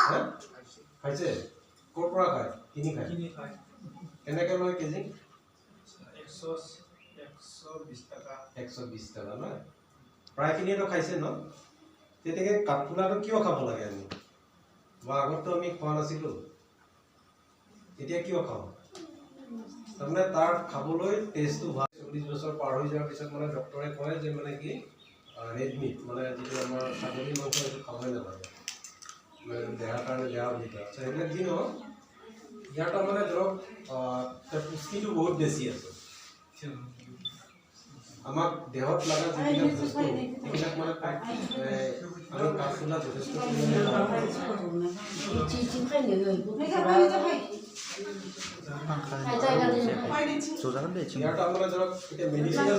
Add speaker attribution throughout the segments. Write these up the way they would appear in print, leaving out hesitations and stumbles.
Speaker 1: হা খাইছে ক'ৰ পৰা খায় কিনি খায় কেনেকৈ লয় কেজি
Speaker 2: 120 টাকা
Speaker 1: 120 টাকা ন প্ৰায়খিনিয়েতো খাইছে ন তেনেকৈ কাঠফুলাটো কিয় খাব লাগে আমি বা আগততো আমি খোৱা নাছিলোঁ এতিয়া কিয় খাওঁ তাৰমানে তাৰ খাবলৈ টেষ্টটো ভাল 40 বছৰ পাৰ হৈ যোৱাৰ পিছত মানে ডক্টৰে কয় যে মানে কি ৰেড মিট মানে যিটো আমাৰ ছাগলী মাংস সেইটো খাবই নালাগে মানে দেহাৰ কাৰণে বেয়া বুলি কয় সেইবিলাক যি নহওক ইয়াৰ তাৰমানে ধৰক পুষ্টিটো বহুত বেছি আছে আমাক দেহত লগা যিবিলাক বস্তু সেইবিলাক মানে আমি কাঠফুলা যথেষ্ট ইয়াৰটো আমাৰ ধৰক এতিয়া মেডিচিনৰ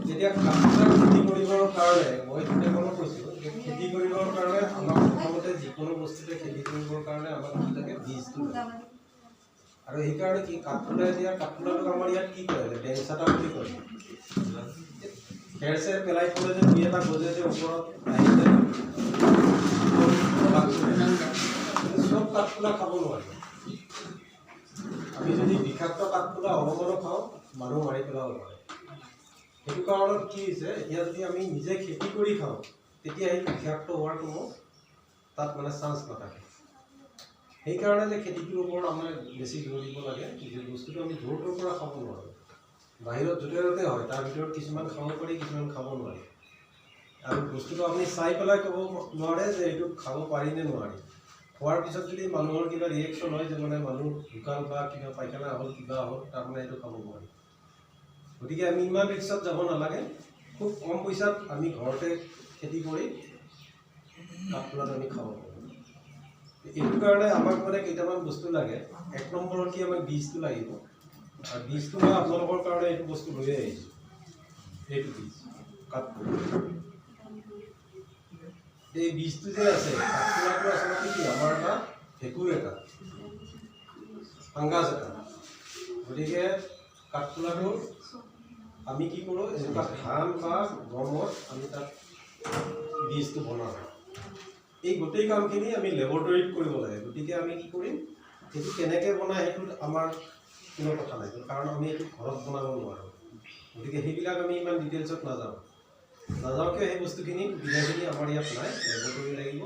Speaker 1: যেতিয়া কাঠফুলা খেতি কৰিবৰ কাৰণে মই তেতিয়া কৈছোঁ যে খেতি কৰিবৰ কাৰণে আমাক প্ৰথমতে যিকোনো বস্তুতে খেতি কৰিবৰ কাৰণে আমাক কি লাগে বীজটো আৰু সেইকাৰণে কি কাঠফুলা দিয়া কাঠফুলাটোক আমাৰ ইয়াত কি কৰে বেংচাটা বুলি কয় খেৰ চেৰ পেলাই থ'লে যে দুই এটা গজে যে ওপৰত আহি যায় চব কাঠফুলা খাব নোৱাৰি আমি যদি বিষাক্ত কাঠফুলা অকণমানো খাওঁ মানুহ মাৰি পেলাব পাৰে সেইটো কাৰণত কি হৈছে এতিয়া যদি আমি নিজে খেতি কৰি খাওঁ তেতিয়া সেই বিষাক্ত হোৱাৰ কোনো তাত মানে চান্স নাথাকে সেইকাৰণে যে খেতিটোৰ ওপৰত আমাৰ বেছি জোৰ দিব লাগে যে বস্তুটো আমি য'ৰ ত'ৰ পৰা খাব নোৱাৰোঁ বাহিৰত য'তে ত'তে হয় তাৰ ভিতৰত কিছুমান খাব পাৰি কিছুমান খাব নোৱাৰি আৰু বস্তুটো আপুনি চাই পেলাই ক'ব নোৱাৰে যে এইটো খাব পাৰি নে নোৱাৰি খোৱাৰ পিছত যদি মানুহৰ কিবা ৰিয়েকশ্যন হয় যে মানে মানুহ ঢুকাল বা কিবা পায়খানা হ'ল কিবা হ'ল তাৰমানে এইটো খাব নোৱাৰি গতিকে আমি ইমান ৰিক্সত যাব নালাগে খুব কম পইচাত আমি ঘৰতে খেতি কৰি কাঠফুলাটো আমি খাব পাৰোঁ এইটো কাৰণে আমাক মানে কেইটামান বস্তু লাগে এক নম্বৰত কি আমাক বীজটো লাগিব আৰু বীজটো মই আপোনালোকৰ কাৰণে এইটো বস্তু লৈ আহিছোঁ এইটো বীজ কাঠফুলা এই বীজটো যে আছে কাঠফুলাটো আচলতে কি আমাৰ এটা ভেঁকুৰ এটা ফাংগাছ এটা গতিকে কাঠফুলাটো আমি কি কৰোঁ এনেকুৱা ধান বা গমত আমি তাত বীজটো বনাওঁ এই গোটেই কামখিনি আমি লেবৰেটৰীত কৰিব লাগে গতিকে আমি কি কৰিম সেইটো কেনেকৈ বনায় সেইটোত আমাৰ কোনো কথা নাই কাৰণ আমি এইটো ঘৰত বনাব নোৱাৰোঁ গতিকে সেইবিলাক আমি ইমান ডিটেইলছত নাযাওঁ কিয় সেই বস্তুখিনি সুবিধাখিনি আমাৰ ইয়াত নাই লেবৰেটৰী লাগিব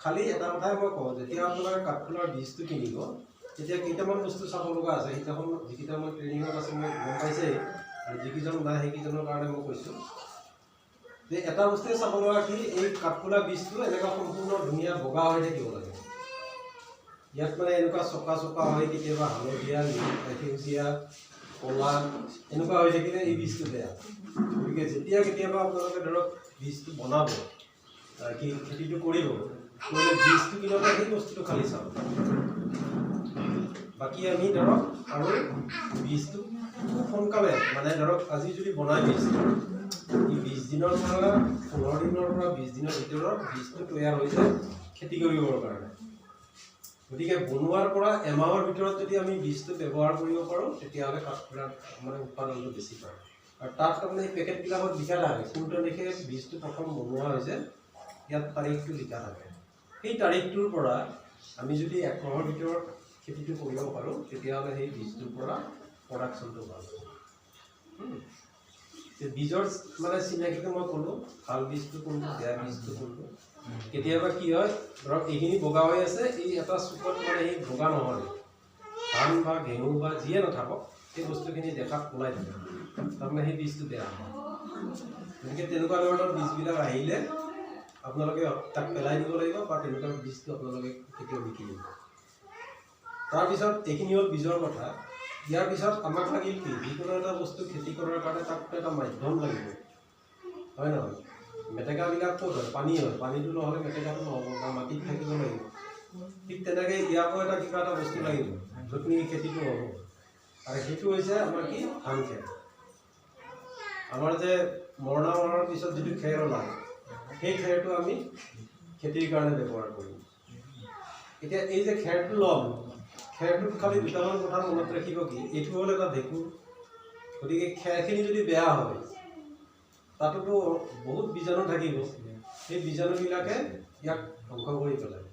Speaker 1: খালি এটা কথাই মই কওঁ যেতিয়া আপোনাৰ কাঠফুলাৰ বীজটো কিনিব তেতিয়া কেইটামান বস্তু চাব লগা আছে সেইদিনাখন যিকেইটা মই ট্ৰেইনিঙত আছে মই গম পাইছেই আৰু যিকেইজন নাই সেইকেইজনৰ কাৰণে মই কৈছোঁ যে এটা বস্তুৱে চাব লগা কি এই কাঠফুলা বীজটো এনেকুৱা সম্পূৰ্ণ ধুনীয়া বগা হৈ থাকিব লাগে ইয়াত মানে এনেকুৱা চকা চকা হয় কেতিয়াবা হালধীয়া সেউজীয়া ক'লা এনেকুৱা হৈ থাকিলে এই বীজটো বেয়া গতিকে যেতিয়া কেতিয়াবা আপোনালোকে ধৰক বীজটো বনাব কি খেতিটো কৰিব কৰিলে বীজটো কিনোতে সেই বস্তুটো খালি চাব বাকী আমি ধৰক আৰু বীজটো খুব সোনকালে মানে ধৰক আজি যদি বনাই বীজটো 20 দিনৰ পৰা 15 দিনৰ পৰা 20 দিনৰ ভিতৰত বীজটো তৈয়াৰ হৈ যায় খেতি কৰিবৰ কাৰণে গতিকে বনোৱাৰ পৰা এমাহৰ ভিতৰত যদি আমি বীজটো ব্যৱহাৰ কৰিব পাৰোঁ তেতিয়াহ'লে কাঠফুলাৰ মানে উৎপাদনটো বেছি পায় আৰু তাত তাৰমানে এই পেকেটবিলাকত লিখা থাকে কোন তাৰিখে বীজটো প্ৰথম বনোৱা হৈছে ইয়াত তাৰিখটো লিখা থাকে সেই তাৰিখটোৰ পৰা আমি যদি 1 মাহৰ ভিতৰত খেতিটো কৰিব পাৰোঁ তেতিয়াহ'লে সেই বীজটোৰ পৰা প্ৰডাকশ্যনটো ভাল হ'ব বীজৰ মানে চিনাকিটো মই ক'লোঁ ভাল বীজটো কোনটো বেয়া বীজটো কোনটো কেতিয়াবা কি হয় ধৰক এইখিনি বগা হৈ আছে এই এটা চুকত মানে এই বগা নহয় ধান বা ঘেঁহু বা যিয়ে নাথাকক সেই বস্তুখিনি দেখাত ওলাই থাকে তাৰমানে সেই বীজটো বেয়া হয় গতিকে তেনেকুৱা ধৰণৰ বীজবিলাক আহিলে আপোনালোকে তাক পেলাই দিব লাগিব বা তেনেকুৱা বীজটো আপোনালোকে কেতিয়াও বিকি দিব তাৰপিছত এইখিনি হ'ল বীজৰ কথা ইয়াৰ পিছত আমাক লাগিল কি যিকোনো এটা বস্তু খেতি কৰাৰ কাৰণে তাক এটা মাধ্যম লাগিব হয় নহয় মেটেকাবিলাক ক'ত হয় পানী হয় পানীটো নহ'লে মেটেকাটো নহ'ব বা মাটিত থাকিব লাগিব ঠিক তেনেকৈ ইয়াকো এটা কিবা এটা বস্তু লাগিব য'ত নেকি খেতিটো হ'ব আৰু সেইটো হৈছে আমাৰ কি ধান খেৰ আমাৰ যে মৰণা মৰাৰ পিছত যিটো খেৰ ওলায় সেই খেৰটো আমি খেতিৰ কাৰণে ব্যৱহাৰ কৰিম এতিয়া এই যে খেৰটো ল'ম খেৰটোত খালি দুটামান কথা মনত ৰাখিব কি এইটো হ'ল এটা ভেঁকুৰ গতিকে খেৰখিনি যদি বেয়া হয় তাতোতো বহুত বীজাণু থাকিব সেই বীজাণুবিলাকে ইয়াক ধ্বংস কৰি পেলায়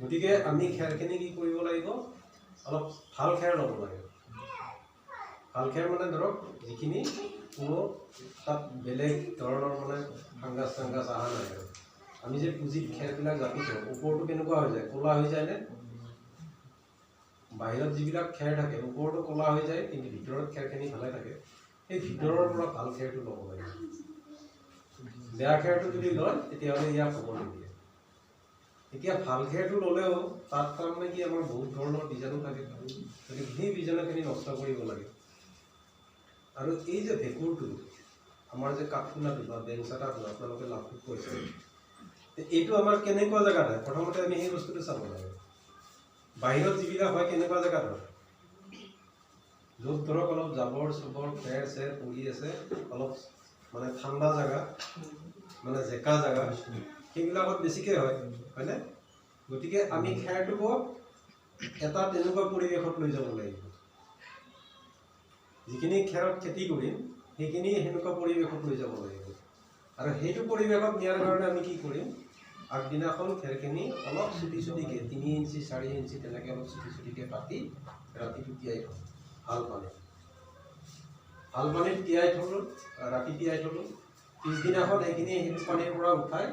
Speaker 1: গতিকে আমি খেৰখিনি কি কৰিব লাগিব অলপ ভাল খেৰ ল'ব লাগে ভাল খেৰ মানে ধৰক যিখিনি কোনো তাত বেলেগ ধৰণৰ মানে ফাংগাছ চাংগাছ অহা নাই আৰু আমি যে পুঁজিত খেৰবিলাক জাপি থওঁ ওপৰটো কেনেকুৱা হৈ যায় ক'লা হৈ যায়নে বাহিৰত যিবিলাক খেৰ থাকে ওপৰটো ক'লা হৈ যায় কিন্তু ভিতৰত খেৰখিনি ভালে থাকে সেই ভিতৰৰ পৰা ভাল খেৰটো ল'ব লাগে বেয়া খেৰটো যদি লয় তেতিয়াহ'লে ইয়াক হ'ব নিদিয়ে এতিয়া ভাল খেৰটো ল'লেও তাত তাৰমানে কি আমাৰ বহুত ধৰণৰ বীজাণু থাকে গতিকে সেই বীজাণুখিনি নষ্ট কৰিব লাগে আৰু এই যে ভেঁকুৰটো আমাৰ যে কাঠফুলাটো বা বেংচাটাটো আপোনালোকে লাভটো কৈছে এইটো আমাৰ কেনেকুৱা জেগাত হয় প্ৰথমতে আমি সেই বস্তুটো চাব লাগে বাহিৰত যিবিলাক হয় কেনেকুৱা জেগাত হয় য'ত ধৰক অলপ জাবৰ চাবৰ খেৰ চেৰ পৰি আছে অলপ মানে ঠাণ্ডা জেগা মানে জেকা জেগা সেইবিলাকত বেছিকৈ হয়নে গতিকে আমি খেৰটোকো এটা তেনেকুৱা পৰিৱেশত লৈ যাব লাগিব যিখিনি খেৰত খেতি কৰিম সেইখিনি সেনেকুৱা পৰিৱেশত লৈ যাব লাগিব আৰু সেইটো পৰিৱেশত নিয়াৰ কাৰণে আমি কি কৰিম আগদিনাখন খেৰখিনি অলপ চুটি চুটিকৈ 3 ইঞ্চি 4 ইঞ্চি তেনেকৈ অলপ চুটি চুটিকৈ কাটি ৰাতিটো তিয়াই থ'ম ভাল পানীত তিয়াই থ'লোঁ ৰাতি তিয়াই থ'লোঁ পিছদিনাখন সেইখিনি সেইটো পানীৰ পৰা উঠাই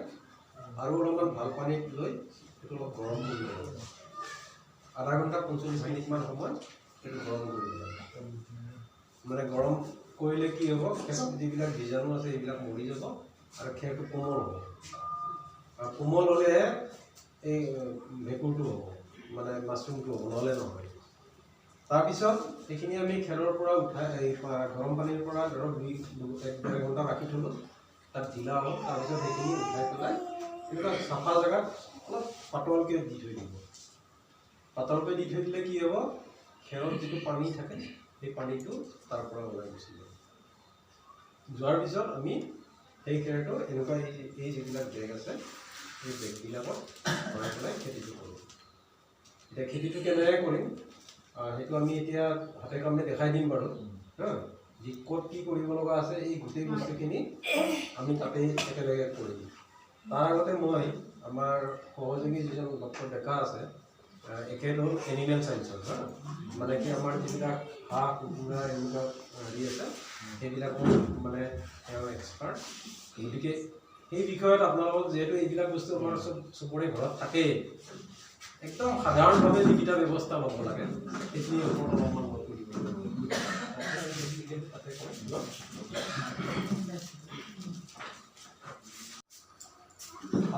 Speaker 1: আৰু অলপমান ভাল পানীত লৈ সেইটো অলপ গৰম কৰি ল'ব আধা ঘণ্টা 45 মিনিটমান সময় সেইটো গৰম কৰি দিব মানে গৰম কৰিলে কি হ'ব খেৰত যিবিলাক বীজাণু আছে সেইবিলাক মৰি যাব আৰু খেৰটো কোমল হ'ব আৰু কোমল হ'লেহে এই ভেঁকুৰটো হ'ব মানে মাছৰুমটো হ'ব নহ'লে নহয় তাৰপিছত সেইখিনি আমি খেৰৰ পৰা উঠাই এই গৰম পানীৰ পৰা ধৰক 1-1.5 ঘণ্টা ৰাখি থ'লোঁ তাত ঢিলা হ'ল তাৰপিছত সেইখিনি উঠাই পেলাই এনেকুৱা চাফা জেগাত অলপ পাতলকৈ দি থৈ দিব পাতলকৈ দি থৈ দিলে কি হ'ব খেৰত যিটো পানী থাকে সেই পানীটো তাৰ পৰা ওলাই গুচি যাব যোৱাৰ পিছত আমি সেই খেৰটো এনেকুৱা এই যিবিলাক বেগ আছে সেই বেগবিলাকত ভৰাই পেলাই খেতিটো কৰোঁ এতিয়া খেতিটো কেনেকৈ কৰিম সেইটো আমি এতিয়া হাতে কামে দেখাই দিম বাৰু হা যি ক'ত কি কৰিব লগা আছে এই গোটেই বস্তুখিনি আমি তাতেই একেলগে কৰি দিম তাৰ আগতে মই আমাৰ সহযোগী যিজন ডক্টৰ ডেকা আছে এখেত হ'ল এনিমেল চায়েন্সৰ হা মানে কি আমাৰ যিবিলাক হাঁহ কুকুৰা এনেকুৱা হেৰি আছে সেইবিলাকৰ মানে তেওঁ এক্সপাৰ্ট গতিকে সেই বিষয়ত আপোনালোকক যিহেতু এইবিলাক বস্তু আমাৰ চবৰে ঘৰত থাকেই একদম সাধাৰণভাৱে যিকেইটা ব্যৱস্থা ল'ব লাগে সেইখিনি ওপৰত অলপমান মত কৰিব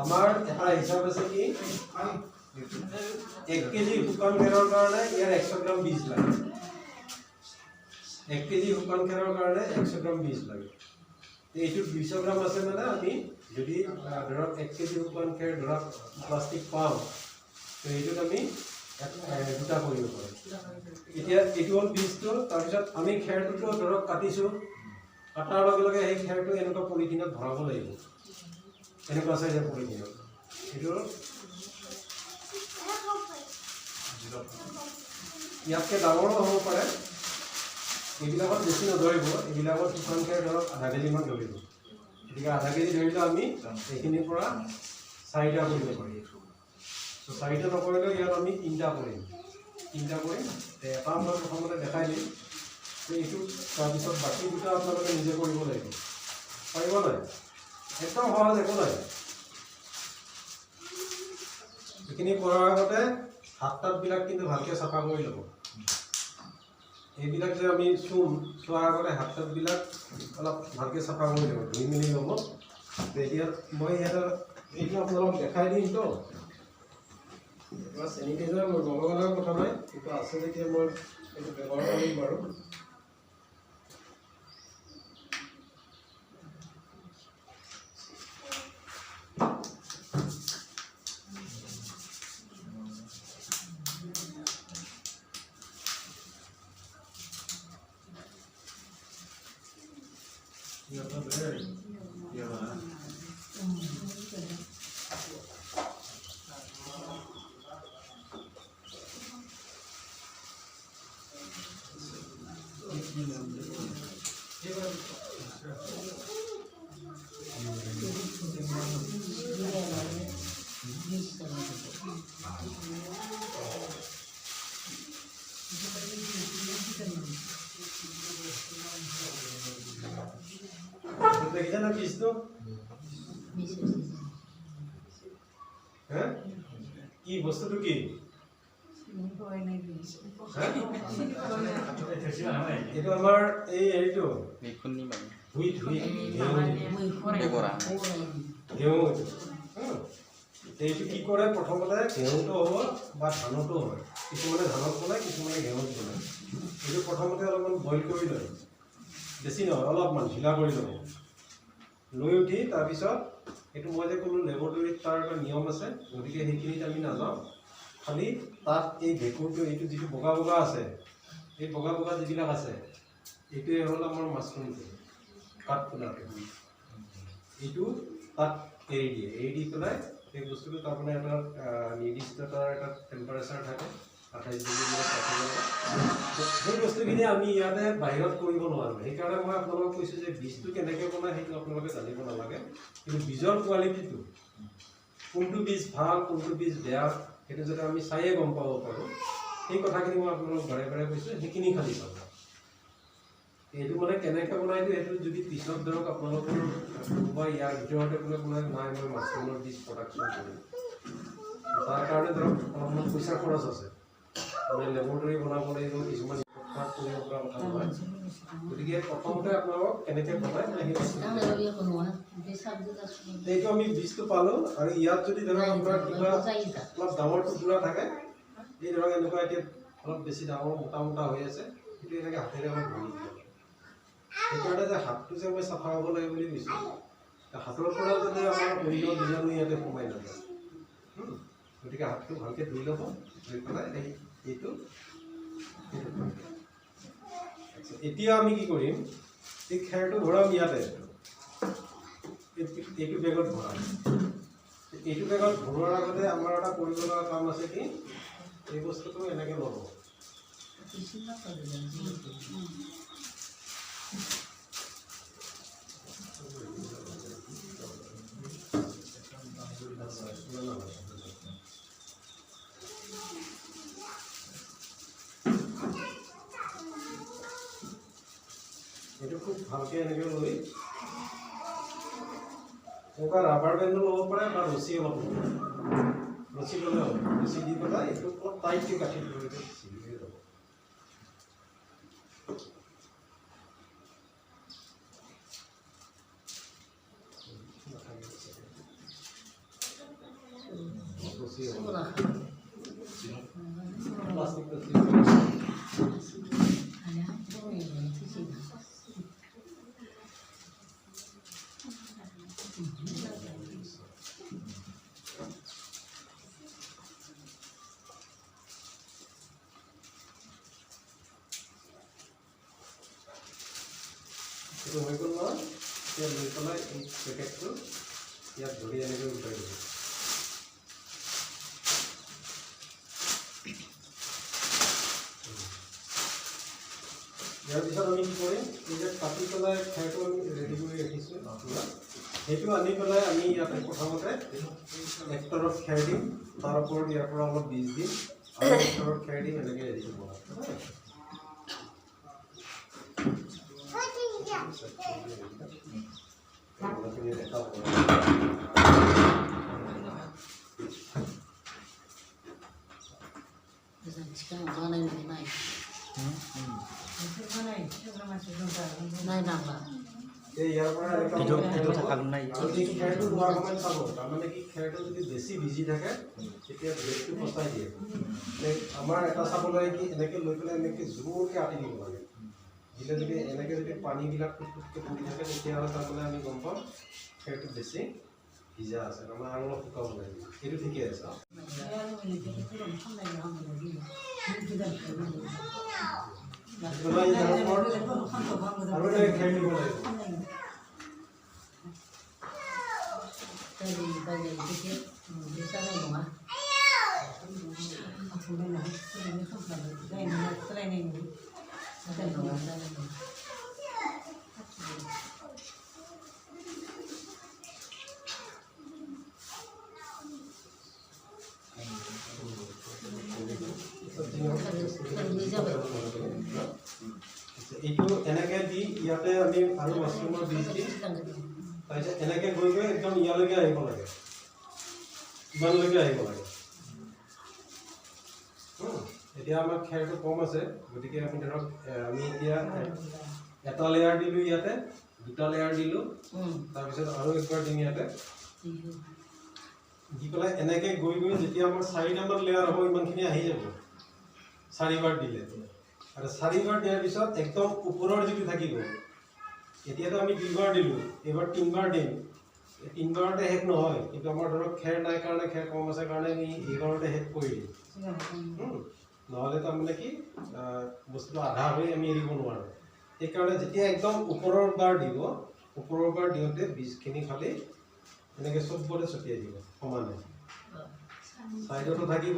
Speaker 1: আমাৰ এটা হিচাপ আছে কি 1 কেজি শুকান খেৰৰ কাৰণে ইয়াৰ 100 গ্ৰাম বীজ লাগে 1 কেজি শুকান খেৰৰ কাৰণে 100 গ্ৰাম বীজ লাগে এইটোত 200 গ্ৰাম আছে মানে আমি যদি ধৰক 1 কেজি শুকান খেৰ ধৰক প্লাষ্টিক পাওঁ তো এইটোত আমি দুটা কৰিব পাৰোঁ এতিয়া এইটো হ'ল বীজটো তাৰপিছত আমি খেৰটোতো ধৰক কাটিছোঁ কাটাৰ লগে লগে সেই খেৰটো এনেকুৱা পলিথিনত ভৰাব লাগিব এনেকুৱা চাইজৰ পলিথিনত এইটো ইয়াতকৈ ডাঙৰো হ'ব পাৰে এইবিলাকত বেছি নধৰিব এইবিলাকত শুকান খেৰ ধৰক আধা কেজিমান ধৰিব গতিকে আধা কেজি ধৰিলে আমি এইখিনিৰ পৰা 4টা কৰিব পাৰিম তো 4টা নকৰিলেও ইয়াত আমি 3টা কৰিম এটা মই প্ৰথমতে দেখাই দিম এইটো তাৰপিছত বাকী দুটা আপোনালোকে নিজে কৰিব লাগিব পাৰিব নাই একদম সহজ একো নাই এইখিনি কৰাৰ আগতে হাত তাতবিলাক কিন্তু ভালকৈ চাফা কৰি ল'ব এইবিলাক যে আমি চোৱাৰ আগতে হাত তাতবিলাক অলপ ভালকৈ চাফা কৰি ল'ব ধুই মেলি ল'ব এতিয়া মই ইয়াত এইটো আপোনালোকক দেখাই দিম তো চেনিটাইজাৰ লগা কথা নাই কিন্তু আছে যেতিয়া মই এইটো ব্যৱহাৰ কৰিম বাৰু দেখিছে না পিছটো হ্যাঁ কি বস্তুটো কি এইটো আমাৰ এই হেৰিটো ঘেঁহু এইটো কি কৰে প্ৰথমতে ঘেঁহুটো হ'ব বা ধানতো হয় কিছুমানে ধানত বনায় কিছুমানে ঘেঁহুত বনায় এইটো প্ৰথমতে অলপমান বইল কৰি লয় বেছি নহয় অলপমান ঢিলা কৰি ল'ব লৈ উঠি তাৰপিছত এইটো মই যে ক'লোঁ লেবৰেটৰীত তাৰ এটা নিয়ম আছে গতিকে সেইখিনিত আমি নাযাওঁ খালি তাত এই ভেঁকুৰটো এইটো যিটো বগা বগা আছে এই বগা বগা যিবিলাক আছে এইটোৱে হ'ল আমাৰ মাছৰুমটো কাঠফুলাটো এইটো তাত এৰি দি পেলাই এই বস্তুটো তাৰমানে এটা নিৰ্দিষ্ট এটা টেম্পাৰেচাৰ থাকে 28 ডিগ্ৰী সেই বস্তুখিনি আমি ইয়াতে বাহিৰত কৰিব নোৱাৰোঁ সেইকাৰণে মই আপোনালোকক কৈছোঁ যে বীজটো কেনেকৈ বনায় সেইটো আপোনালোকে জানিব নালাগে কিন্তু বীজৰ কোৱালিটিটো কোনটো বীজ ভাল কোনটো বীজ বেয়া সেইটো যাতে আমি চায়ে গম পাব পাৰোঁ সেই কথাখিনি মই আপোনালোকক বাৰে বাৰে কৈছোঁ সেইখিনি খালি চাব এইটো মানে কেনেকৈ বনাই দিওঁ সেইটো যদি পিছত ধৰক আপোনালোকৰ কোনোবা ইয়াৰ ভিতৰতে বোলে নাই মই মাছৰুমৰ বীজ প্ৰডাকশ্যন কৰিম তাৰ কাৰণে ধৰক অলপমান পইচা খৰচ আছে মানে লেবৰেটৰী বনাব লাগিব কিছুমান কৰিব পৰা কথা নহয় গতিকে প্ৰথমতে আপোনালোকক কেনেকৈ বনায় এইটো আমি বীজটো পালোঁ আৰু ইয়াত যদি ধৰক আপোনাৰ কিবা অলপ ডাঙৰ টুকুৰা থাকে এই ধৰক এনেকুৱা এতিয়া অলপ বেছি ডাঙৰ মোটা মোটা হৈ আছে সেইটো এনেকৈ হাতেৰে অলপ ভাঙি দিয়ে সেইকাৰণে যে হাতটো যে মই চাফা হ'ব লাগে বুলি কৈছোঁ হাতৰ পৰা যাতে আমাৰ অন্য বীজাণু ইয়াতে সোমাই নাযায় গতিকে হাতটো ভালকৈ ধুই ল'ব ধুই পেলাই এইটো এতিয়া আমি কি কৰিম এই খেৰটো ভৰাম ইয়াতে এইটো বেগত ভৰাম এইটো বেগত ভৰোৱাৰ আগতে আমাৰ এটা কৰিব লগা কাম আছে কি এই বস্তুটো এনেকৈ ল'ব এইটো খুব ভালকৈ এনেকৈ লৈ এনেকুৱা ৰাবাৰ বেণ্ডো ল'ব পাৰে বা ৰছী অলপ ল'ব ৰছী ল'লে হ'ব ৰছী দি পেলাই এইটো অলপ টাইটকৈ কাটি ধৰি যাব প্লাষ্টিক itu হৈ গ'ল নহয় এতিয়া লৈ পেলাই এই পেকেটটো ইয়াত ধৰি এনেকৈ উঠাই দিব ইয়াৰ পিছত আমি কি কৰিম এই যে কাটি পেলাই খেৰটো আমি ৰেডি কৰি ৰাখিছোঁ আপোনাৰ সেইটো আনি পেলাই আমি ইয়াতে প্ৰথমতে এক তৰফ খেৰ দিম তাৰ ওপৰত ইয়াৰ পৰা অলপ বীজ দিম আৰু এক তৰফ খেৰ দিম এনেকৈ ৰেডি বনাম যদি বেছি ভিজি থাকে তেতিয়া ব্ৰেডটো পচাই দিয়ে আমাৰ এটা চাব লাগে কি এনেকৈ লৈ পেলাই এনেকৈ জোৰকৈ আঁতি দিব লাগে দিলে যদি এনেকৈ যদি পানীবিলাক টুকটুককৈ পৰি থাকে তেতিয়াহ'লে তাৰমানে আমি গম পাম খেৰটো বেছি ভিজা আছে আমাৰ আৰু অলপ শুকাব লাগিব সেইটো ঠিকে আছে আৰু খেৰ দিব লাগিব এইটো এনেকে দি ইয়াতে আমি আৰু মাছৰুমৰ বীজ দি তাৰপিছত এনেকে গৈ গৈ একদম ইয়ালৈকে আহিব লাগে, ইমানলৈকে আহিব লাগে। এতিয়া আমাৰ খেৰটো কম আছে, গতিকে আমি ধৰক আমি এতিয়া এটা লেয়াৰ দিলোঁ, ইয়াতে দুটা লেয়াৰ দিলোঁ, তাৰপিছত আৰু একবাৰ দিম ইয়াতে দি পেলাই এনেকে গৈ গৈ যেতিয়া আমাৰ 4টামান লেয়াৰ হ'ব ইমানখিনি আহি যাব 4বাৰ দিলে। আৰু 4বাৰ দিয়াৰ পিছত একদম ওপৰৰ যিটো থাকিব, এতিয়াতো আমি 2বাৰ দিলোঁ, এইবাৰ 3বাৰ দিম। 3বাৰতে শেষ নহয়, কিন্তু আমাৰ ধৰক খেৰ নাই কাৰণে, খেৰ কম আছে কাৰণে আমি এইবাৰতে শেষ কৰি দিম। নহ'লে তাৰমানে কি বস্তুটো আধা হৈ আমি এৰিব নোৱাৰোঁ। সেইকাৰণে যেতিয়া একদম ওপৰৰ বাৰ দিব, ওপৰৰ বাৰ দিওঁতে বীজখিনি খালি এনেকৈ চবতে ছটিয়াই দিব সমানে, চাইডতো থাকিব,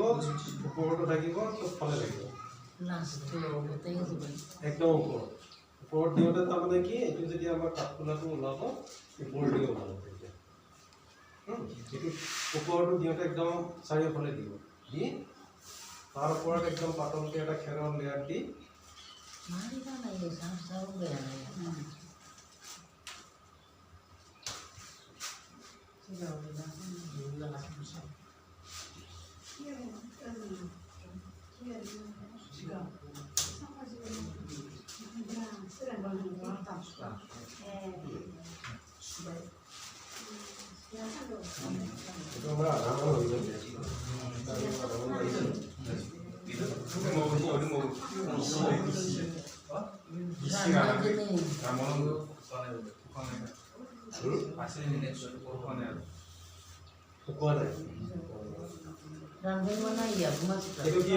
Speaker 1: ওপৰতো থাকিব, চবফালে থাকিব, একদম ওপৰত দিওঁতে তাৰমানে কি এইটো যেতিয়া আমাৰ কাঠফুলাটো ওলাব ওপৰ দিয়ে ওলাব। তেতিয়া এইটো ওপৰটো দিওঁতে একদম চাৰিওফালে দিব, দি তাৰ ওপৰত একদম পাতলকৈ এটা খেৰৰ লেয়াৰ দি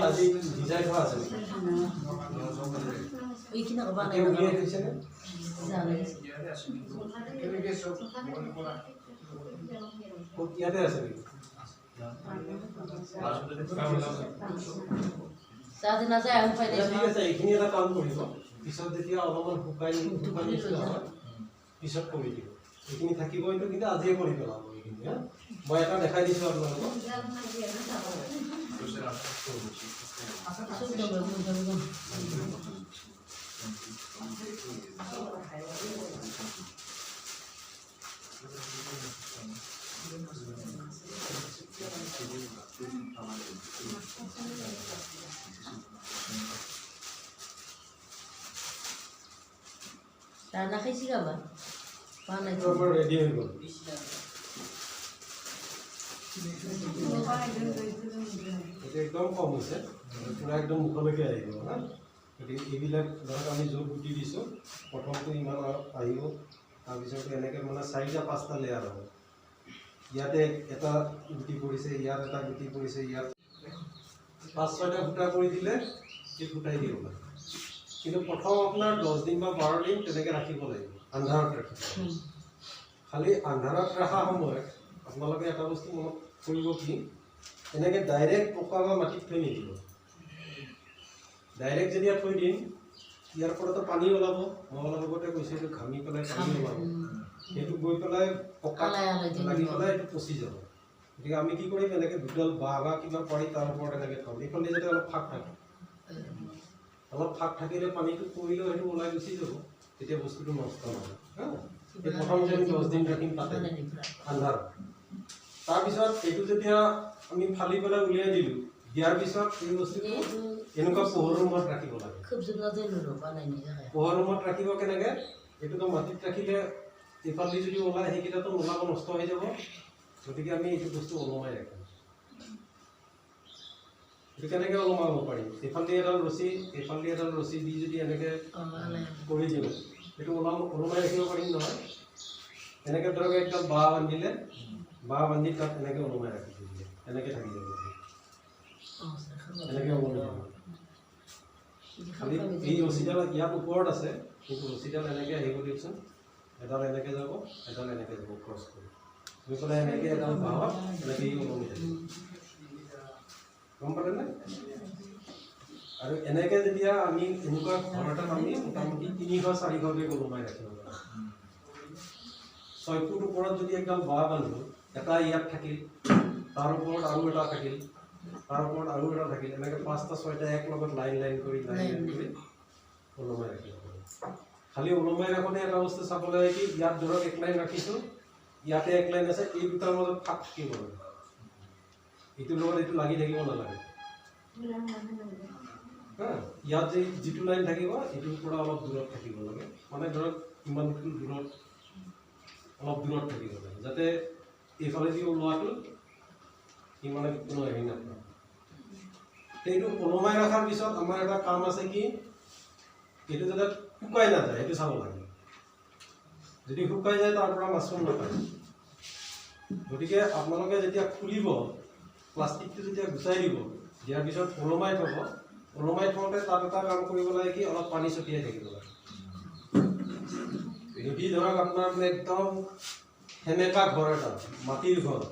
Speaker 1: আজি ভিজাই থোৱা আছে ইয়াতে আছে নেকি? ঠিক আছে, এইখিনি এটা কাম কৰিব, পিছত যেতিয়া অলপমান শুকাই পিছত কৰি দিব। এইখিনি থাকিব, এইটো কিন্তু আজিয়ে কৰি পেলাব এইখিনি। মই এটা দেখাই দিছোঁ আপোনালোকক।
Speaker 2: Rana kayak sih apa? Mana itu?
Speaker 1: Ready হৈ গ'ল। এটা একদম কম হৈছে, পুৰা একদম মুখলৈকে আহিব। গতিকে এইবিলাক ধৰক আমি য'ত গুটি দিছোঁ, প্ৰথমটো ইমান আহিব, তাৰপিছত এনেকৈ মানে 4-5টা লেয়াৰ হ'ব। ইয়াতে এটা গুটি পৰিছে, ইয়াত এটা গুটি পৰিছে, ইয়াত 5-6টা ফুটা কৰি দিলে এই ফুটাই দিব লাগে। কিন্তু প্ৰথম আপোনাৰ 10 দিন বা 12 দিন তেনেকৈ ৰাখিব লাগিব, আন্ধাৰত ৰাখিব। খালি আন্ধাৰত ৰখা সময়ত আপোনালোকে এটা বস্তু মনত কৰিব, কি এনেকৈ ডাইৰেক্ট পকা বা মাটিত থৈ নিদিব। ডাইৰেক্ট যেতিয়া থৈ দিম, ইয়াৰ পৰাতো পানী ওলাব, মই অলপ আগতে কৈছোঁ এইটো ঘামি পেলাই পানী ওলাব, সেইটো গৈ পেলাই পকাত লাগি পেলাই এইটো পচি যাব। গতিকে আমি কি কৰিম, এনেকৈ দুডাল বাঁহ বা কিবা পাৰি তাৰ ওপৰত এনেকৈ থ'ম। এইফালে যাতে অলপ ফাঁক থাকে, অলপ ফাঁক থাকিলে পানীটো পৰিলেও সেইটো ওলাই গুচি যাব, তেতিয়া বস্তুটো নষ্ট নহয়। প্ৰথম আমি 10 দিন ৰাখিম তাতে আন্ধাৰত। তাৰপিছত এইটো যেতিয়া আমি ফালি পেলাই উলিয়াই দিলোঁ, দিয়াৰ পিছত এই বস্তুটো এনেকুৱা পোহৰ ৰুমত ৰাখিব লাগে। পোহৰ ৰুমত ৰাখিব কেনেকৈ, এইটোতো মাটিত ৰাখিলে এইফালে যদি ওলাই সেইকেইটাতো ওলাব, নষ্ট হৈ যাব। গতিকে আমি এইটো বস্তু ওলমাই ৰাখিম। এইটো কেনেকৈ ওলমাব পাৰিম, এইফালে এডাল ৰছী, এইফালে এডাল ৰছী দি যদি এনেকৈ কৰি দিওঁ, এইটো ওলমাই ৰাখিব পাৰিম নহয়। এনেকৈ ধৰক একদম বাঁহ বান্ধিলে, বাঁহ বান্ধি তাত এনেকৈ ওলমাই ৰাখি দিলে এনেকৈ থাকি যাব। এনেকৈ ওলমাই খালি এই ৰছীডাল ইয়াত ওপৰত আছে, কিন্তু ৰছীডাল এনেকৈ আহিব দিয়কচোন। এডাল এনেকৈ যাব, এডাল এনেকৈ যাব, ক্ৰছ কৰি গৈ পেলাই এনেকৈ এডাল বাঁহত এনেকৈ ওলমি থাকিব। গম পালেনে? আৰু এনেকৈ যেতিয়া আমি এনেকুৱা ঘৰ এটাত আমি মোটামুটি 300-400কৈ ওলোমাই ৰাখিব পাৰোঁ। 6 ফুট ওপৰত যদি একদম বাঁহ বান্ধো, এটা ইয়াত থাকিল, তাৰ ওপৰত আৰু এটা থাকিল, তাৰ ওপৰত আৰু এটা থাকিল, এনেকৈ 5টা-6টা এক লগত লাইন কৰি ওলোমাই ৰাখিব পাৰোঁ। খালি ওলোমাই ৰাখোঁতে এটা বস্তু চাব লাগে কি ইয়াত ধৰক এক লাইন ৰাখিছোঁ, ইয়াতে এক লাইন আছে, এই দুটাৰ মাজত ফাঁক থাকিব লাগে। এইটোৰ লগত এইটো লাগি থাকিব নালাগে। ইয়াত যিটো লাইন থাকিব এইটোৰ পৰা অলপ দূৰত থাকিব লাগে, মানে ধৰক ইমানটো দূৰত অলপ দূৰত থাকিব লাগে, যাতে এইফালেদি ওলোৱাটো ইমানে কোনো হেৰি নাপায়। এইটো ওলমাই ৰখাৰ পিছত আমাৰ এটা কাম আছে কি এইটো যাতে শুকাই নাযায়, সেইটো চাব লাগে। যদি শুকাই যায় তাৰ পৰা মাছৰুম নাপায়। গতিকে আপোনালোকে যেতিয়া খুলিব, প্লাষ্টিকটো যেতিয়া গুচাই দিব, দিয়াৰ পিছত ওলমাই থ'ব। ওলমাই থওঁতে তাত এটা কাম কৰিব লাগে কি অলপ পানী ছটিয়াই থাকিব লাগে। যদি ধৰক আপোনাৰ মানে একদম সেমেকা ঘৰ এটা, মাটিৰ ঘৰ,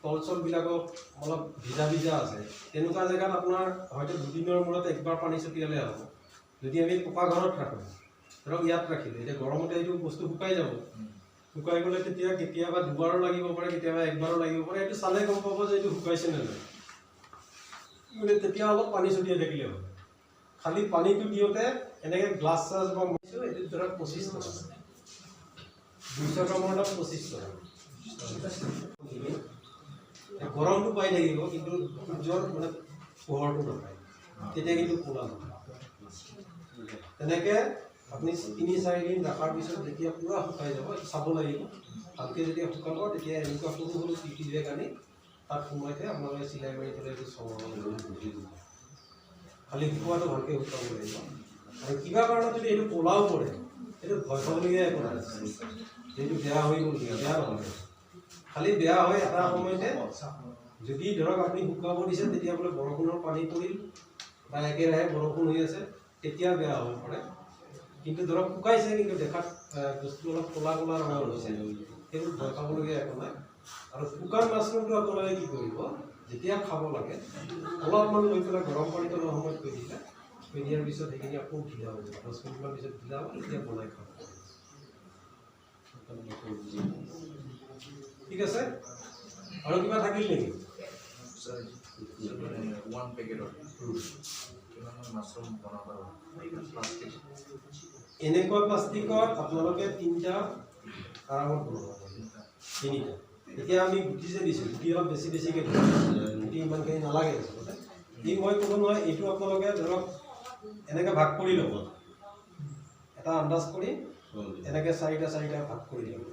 Speaker 1: তল চলবিলাকক অলপ ভিজা আছে, তেনেকুৱা জেগাত আপোনাৰ হয়তো 2 দিনৰ মূৰত একবাৰ পানী ছটিয়ালে হ'ব। যদি আমি পকা ঘৰত ৰাখোঁ, ধৰক ইয়াত ৰাখিলোঁ, এতিয়া গৰমতে এইটো বস্তু শুকাই যাব। শুকাই গ'লে তেতিয়া কেতিয়াবা 2বাৰো লাগিব পাৰে, কেতিয়াবা 1বাৰো লাগিব পাৰে। এইটো চালে গম পাব যে এইটো শুকাইছে নে নাই। মানে তেতিয়া অলপ পানী ছটিয়াই থাকিলে হ'ব। খালি পানীটো দিওঁতে এনেকৈ গ্লাছ চাছ বা মৰিছোঁ, এইটো ধৰক 25 টকা, 200 গ্ৰামৰ দাম 25 টকা। গৰমটো পাই থাকিব, কিন্তু সূৰ্যৰ মানে পোহৰটো নাপায়, তেতিয়া কিন্তু ক'লা নহয়। তেনেকৈ আপুনি 3-4 দিন ৰখাৰ পিছত যেতিয়া পূৰা শুকাই যাব, চাব লাগিব। ভালকৈ যেতিয়া শুকাব তেতিয়া এনেকুৱা সৰু টিকি বেগ আনি তাত সোমাই থৈ আপোনালোকে চিলাই মাৰি থ'লে এইটো চলাব লাগিব। খালি শুকোৱাটো ভালকৈ শুকাব লাগিব। আৰু কিবা কাৰণত যদি এইটো ক'লাও পৰে, এইটো ভয় খাবলগীয়া একো নাই। এইটো বেয়া হৈ গ'লগীয়া, বেয়া নহয়। খালি বেয়া হয় এটা সময়তে, যদি ধৰক আপুনি শুকাব দিছে তেতিয়া বোলে বৰষুণৰ পানী পৰিল বা একেৰাহে বৰষুণ হৈ আছে, তেতিয়া বেয়া হ'ব পাৰে। কিন্তু ধৰক শুকাইছে, কিন্তু দেখাত বস্তু অলপ ক'লা ৰঙৰ হৈছে, সেইবোৰ ভয় খাবলগীয়া একো নাই। আৰু শুকান মাছৰুমটো আপোনালোকে কি কৰিব, যেতিয়া খাব লাগে অলপমান লৈ পেলাই গৰম পানীত অলপ সময় থৈ দিলে, থৈ দিয়াৰ পিছত সেইখিনি আকৌ ভিজাব, 10 মিনিটমান পিছত ভিজাব, তেতিয়া বনাই খাব। ঠিক আছে, আৰু কিবা থাকিল নেকি? এনেকুৱা প্লাষ্টিকত আপোনালোকে 3টা আৰামত বনাব পাৰিব, 3টা। এতিয়া আমি গুটি যে দিছোঁ, গুটি অলপ বেছিকৈ দিওঁ, গুটি ইমানখিনি নালাগে আচলতে। মই ক'ব নহয়, এইটো আপোনালোকে ধৰক এনেকৈ ভাগ কৰি ল'ব, এটা আন্দাজ কৰি এনেকৈ 4টা ভাগ কৰি ল'ব।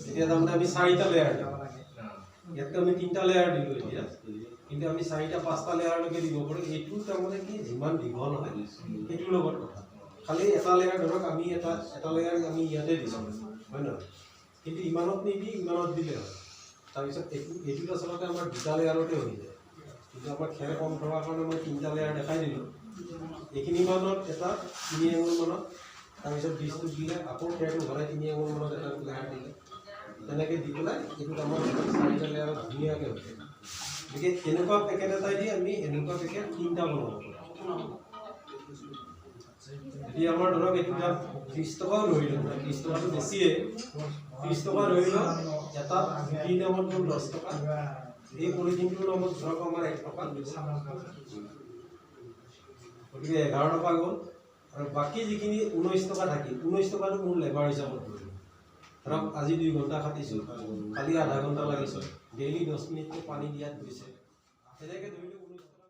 Speaker 1: এতিয়া তাৰমানে আমি 4টা লেয়াৰ দিওঁ, ইয়াততো আমি 3টা লেয়াৰ দিলোঁ এতিয়া, কিন্তু আমি 4টা-5টা লেয়াৰলৈকে দিব পাৰোঁ। এইটো তাৰমানে কি যিমান দীঘল হয় সেইটোৰ লগত কথা। খালি এটা লেয়াৰ ধৰক আমি এটা লেয়াৰ আমি ইয়াতে দিছোঁ, হয় নহয়? কিন্তু ইমানত নিদি ইমানত দিলে হয়। তাৰপিছত এইটোত আচলতে আমাৰ 2টা লেয়াৰতে হৈ যায়, কিন্তু আমাৰ খেৰ কম থকাৰ কাৰণে মই 3টা লেয়াৰ দেখাই দিলোঁ। এইখিনি মানত এটা 3 আঙুল মানত, তাৰপিছত বীজটো দিলে আকৌ খেৰটো ভৰাই 3 আঙুল মানত এটা লেয়াৰ দিলে, তেনেকৈ দি পেলাই এইটোত আমাৰ 4টা লেয়াৰত ধুনীয়াকৈ হৈ যায়। গতিকে এনেকুৱা পেকেট এটাই দি আমি এনেকুৱা পেকেট 3টা বনাব পাৰোঁ। যদি আমাৰ ধৰক এইটো দাম 30 টকাও ধৰি লওক, 30 টকাটো বেছিয়ে, 30 টকা ধৰি লওক, এটা গুটিৰ দামত গ'ল 10 টকা, এই পলিথিনটোৰ দামত ধৰক আমাৰ 1 টকা, গতিকে 11 টকা গ'ল। আৰু বাকী যিখিনি 19 টকা থাকিল, 19 টকাটো মোৰ লেবাৰ হিচাপত ধৰিলোঁ। ধৰক আজি 2 ঘণ্টা খাটিছোঁ, কালি আধা ঘণ্টা লাগিছে, ডেইলি 10 মিনিটকৈ পানী দিয়াত গৈছে, তেনেকৈ ধৰিলোঁ 19 টকা।